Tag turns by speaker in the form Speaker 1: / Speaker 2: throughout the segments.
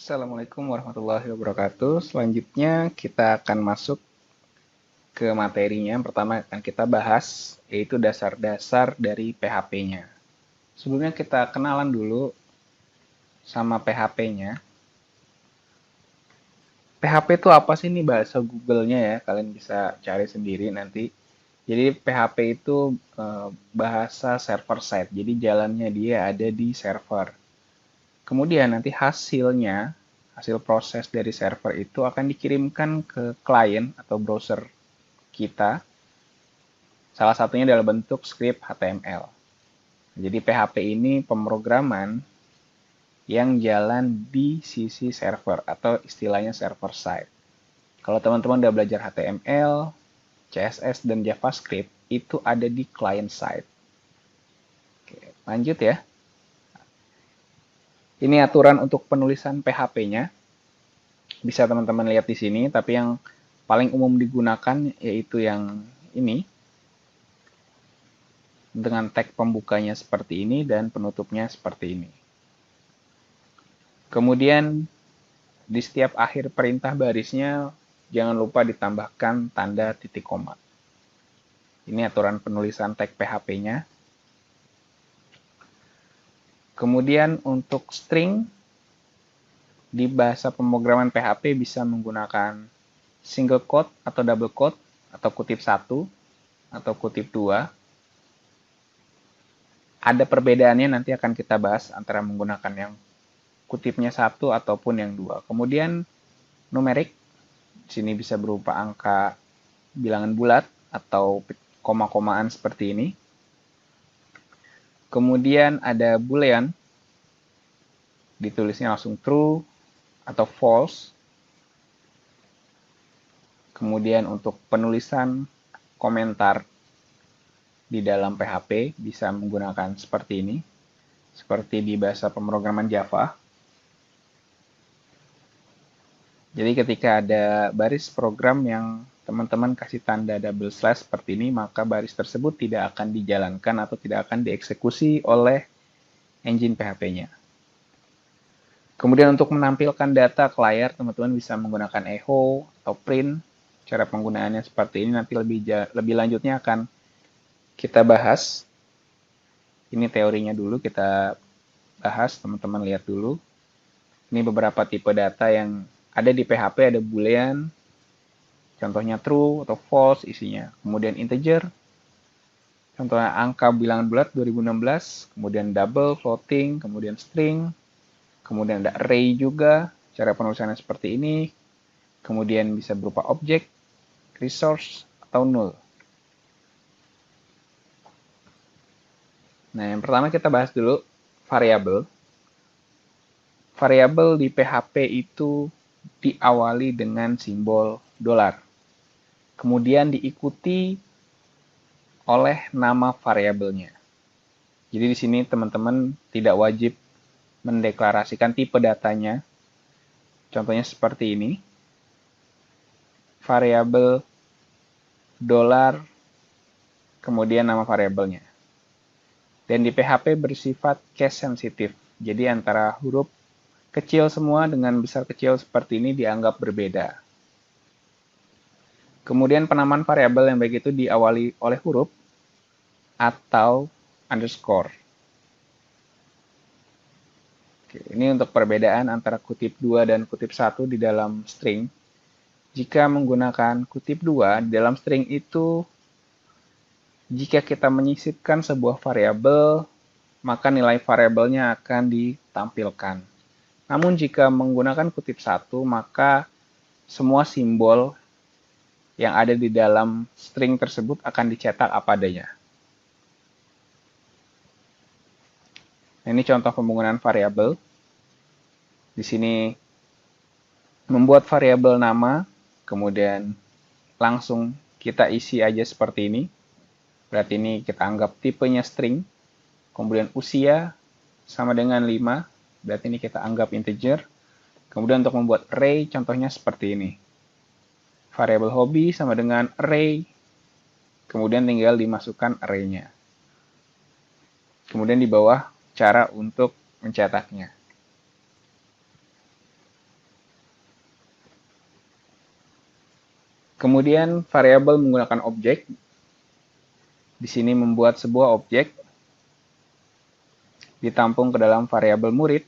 Speaker 1: Assalamualaikum warahmatullahi wabarakatuh. Selanjutnya kita akan masuk ke materinya. Yang pertama akan kita bahas yaitu dasar-dasar dari PHP-nya. Sebelumnya kita kenalan dulu sama PHP-nya. PHP itu apa sih, ini bahasa Google-nya ya, kalian bisa cari sendiri nanti. Jadi PHP itu bahasa server side. Jadi jalannya dia ada di server. Kemudian nanti hasil proses dari server itu akan dikirimkan ke klien atau browser kita. Salah satunya dalam bentuk script HTML. Jadi PHP ini pemrograman yang jalan di sisi server atau istilahnya server side. Kalau teman-teman udah belajar HTML, CSS, dan JavaScript, itu ada di client side. Oke, lanjut ya. Ini aturan untuk penulisan PHP-nya. Bisa teman-teman lihat di sini, tapi yang paling umum digunakan yaitu yang ini. Dengan tag pembukanya seperti ini dan penutupnya seperti ini. Kemudian di setiap akhir perintah barisnya jangan lupa ditambahkan tanda titik koma. Ini aturan penulisan tag PHP-nya. Kemudian untuk string di bahasa pemrograman PHP bisa menggunakan single quote atau double quote atau kutip 1 atau kutip 2. Ada perbedaannya, nanti akan kita bahas antara menggunakan yang kutipnya 1 ataupun yang 2. Kemudian numerik, di sini bisa berupa angka bilangan bulat atau koma-komaan seperti ini. Kemudian ada boolean, ditulisnya langsung true atau false. Kemudian untuk penulisan komentar di dalam PHP bisa menggunakan seperti ini, seperti di bahasa pemrograman Java. Jadi ketika ada baris program yang teman-teman kasih tanda double slash seperti ini, maka baris tersebut tidak akan dijalankan atau tidak akan dieksekusi oleh engine PHP-nya. Kemudian untuk menampilkan data ke layar, teman-teman bisa menggunakan echo atau print. Cara penggunaannya seperti ini, nanti lebih lanjutnya akan kita bahas. Ini teorinya dulu kita bahas, teman-teman lihat dulu. Ini beberapa tipe data yang ada di PHP, ada boolean, contohnya true atau false isinya. Kemudian integer, contohnya angka bilangan bulat 2016, kemudian double, floating, kemudian string, kemudian ada array juga, cara penulisannya seperti ini, kemudian bisa berupa objek, resource, atau null. Nah, yang pertama kita bahas dulu variabel. Variabel di PHP itu diawali dengan simbol $. Kemudian diikuti oleh nama variabelnya. Jadi di sini teman-teman tidak wajib mendeklarasikan tipe datanya. Contohnya seperti ini. Variabel $, kemudian nama variabelnya. Dan di PHP bersifat case sensitif. Jadi antara huruf kecil semua dengan besar kecil seperti ini dianggap berbeda. Kemudian penamaan variabel yang baik itu diawali oleh huruf atau underscore. Oke, ini untuk perbedaan antara kutip 2 dan kutip 1 di dalam string. Jika menggunakan kutip 2 di dalam string itu, jika kita menyisipkan sebuah variabel, maka nilai variabelnya akan ditampilkan. Namun jika menggunakan kutip 1, maka semua simbol yang ada di dalam string tersebut akan dicetak apa adanya. Nah, ini contoh pembangunan variabel. Di sini membuat variabel nama, kemudian langsung kita isi aja seperti ini. Berarti ini kita anggap tipenya string. Kemudian usia sama dengan 5. Berarti ini kita anggap integer. Kemudian untuk membuat array, contohnya seperti ini. Variabel hobi sama dengan array. Kemudian tinggal dimasukkan array-nya. Kemudian di bawah cara untuk mencetaknya. Kemudian variabel menggunakan objek. Di sini membuat sebuah objek ditampung ke dalam variabel murid.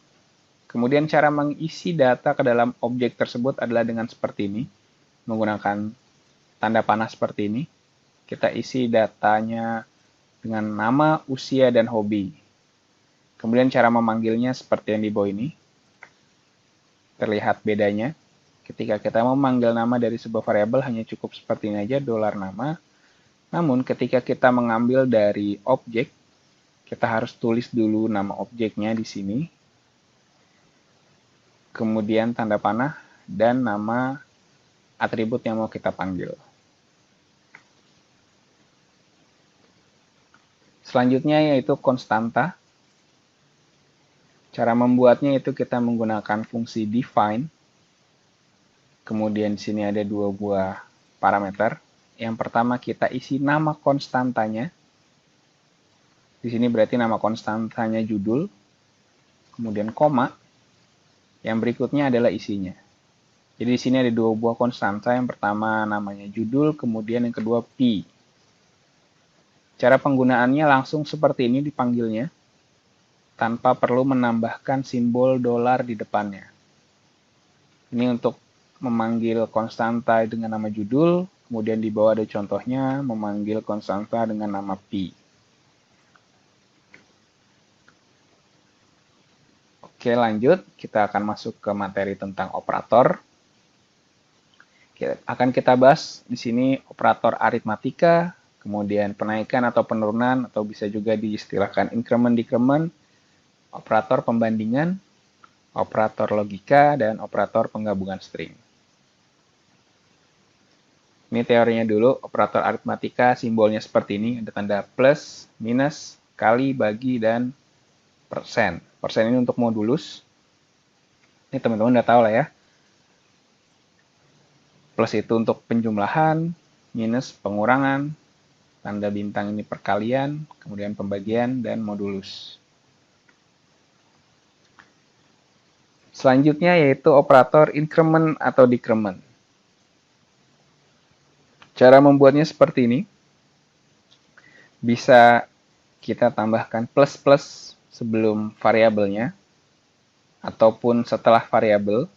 Speaker 1: Kemudian cara mengisi data ke dalam objek tersebut adalah dengan seperti ini, menggunakan tanda panah seperti ini. Kita isi datanya dengan nama, usia, dan hobi. Kemudian cara memanggilnya seperti yang di bawah ini. Terlihat bedanya. Ketika kita memanggil nama dari sebuah variabel hanya cukup seperti ini aja, $nama. Namun ketika kita mengambil dari objek, kita harus tulis dulu nama objeknya di sini. Kemudian tanda panah dan nama atribut yang mau kita panggil. Selanjutnya yaitu konstanta. Cara membuatnya itu kita menggunakan fungsi define. Kemudian di sini ada dua buah parameter. Yang pertama kita isi nama konstantanya. Di sini berarti nama konstantanya judul. Kemudian koma. Yang berikutnya adalah isinya. Jadi di sini ada dua buah konstanta. Yang pertama namanya judul, kemudian yang kedua P. Cara penggunaannya langsung seperti ini dipanggilnya, tanpa perlu menambahkan simbol dolar di depannya. Ini untuk memanggil konstanta dengan nama judul, kemudian di bawah ada contohnya memanggil konstanta dengan nama P. Oke, lanjut. Kita akan masuk ke materi tentang operator. Akan kita bahas di sini operator aritmatika, kemudian penaikan atau penurunan, atau bisa juga diistilahkan increment-decrement, operator pembandingan, operator logika, dan operator penggabungan string. Ini teorinya dulu, operator aritmatika simbolnya seperti ini, ada tanda plus, minus, kali, bagi, dan persen. Persen ini untuk modulus. Ini teman-teman udah tahu lah ya. Plus itu untuk penjumlahan, minus pengurangan, tanda bintang ini perkalian, kemudian pembagian, dan modulus. Selanjutnya yaitu operator increment atau decrement. Cara membuatnya seperti ini. Bisa kita tambahkan plus-plus sebelum variabelnya, ataupun setelah variabel.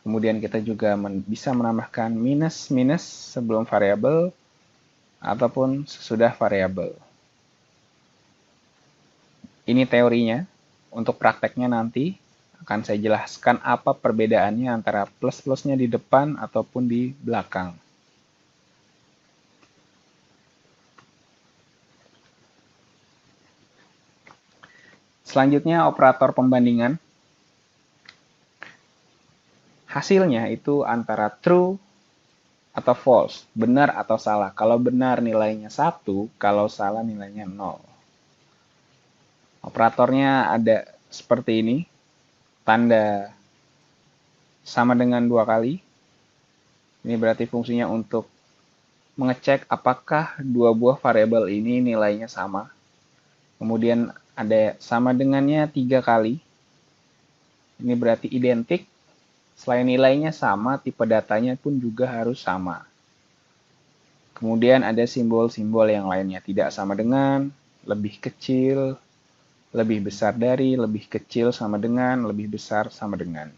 Speaker 1: Kemudian kita juga bisa menambahkan minus-minus sebelum variabel, ataupun sesudah variabel. Ini teorinya. Untuk prakteknya nanti akan saya jelaskan apa perbedaannya antara plus-plusnya di depan ataupun di belakang. Selanjutnya operator pembandingan. Hasilnya itu antara true atau false, benar atau salah. Kalau benar nilainya 1, kalau salah nilainya 0. Operatornya ada seperti ini, tanda sama dengan 2 kali. Ini berarti fungsinya untuk mengecek apakah dua buah variabel ini nilainya sama. Kemudian ada sama dengannya 3 kali. Ini berarti identik. Selain nilainya sama, tipe datanya pun juga harus sama. Kemudian ada simbol-simbol yang lainnya. Tidak sama dengan, lebih kecil, lebih besar dari, lebih kecil sama dengan, lebih besar sama dengan.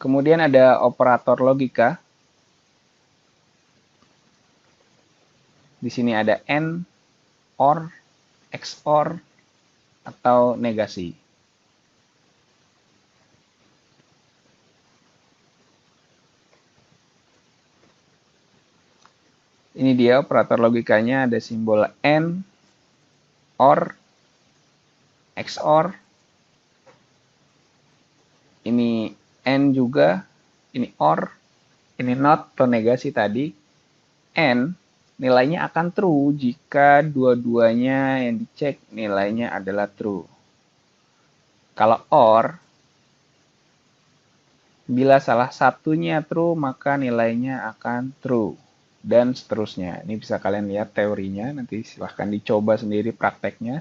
Speaker 1: Kemudian ada operator logika. Di sini ada AND, OR, XOR, atau negasi. Ini dia operator logikanya, ada simbol AND, OR, XOR. Ini AND juga, ini OR, ini NOT atau negasi tadi. AND nilainya akan true jika dua-duanya yang dicek nilainya adalah true. Kalau OR, bila salah satunya true maka nilainya akan true. Dan seterusnya. Ini bisa kalian lihat teorinya, nanti silahkan dicoba sendiri prakteknya.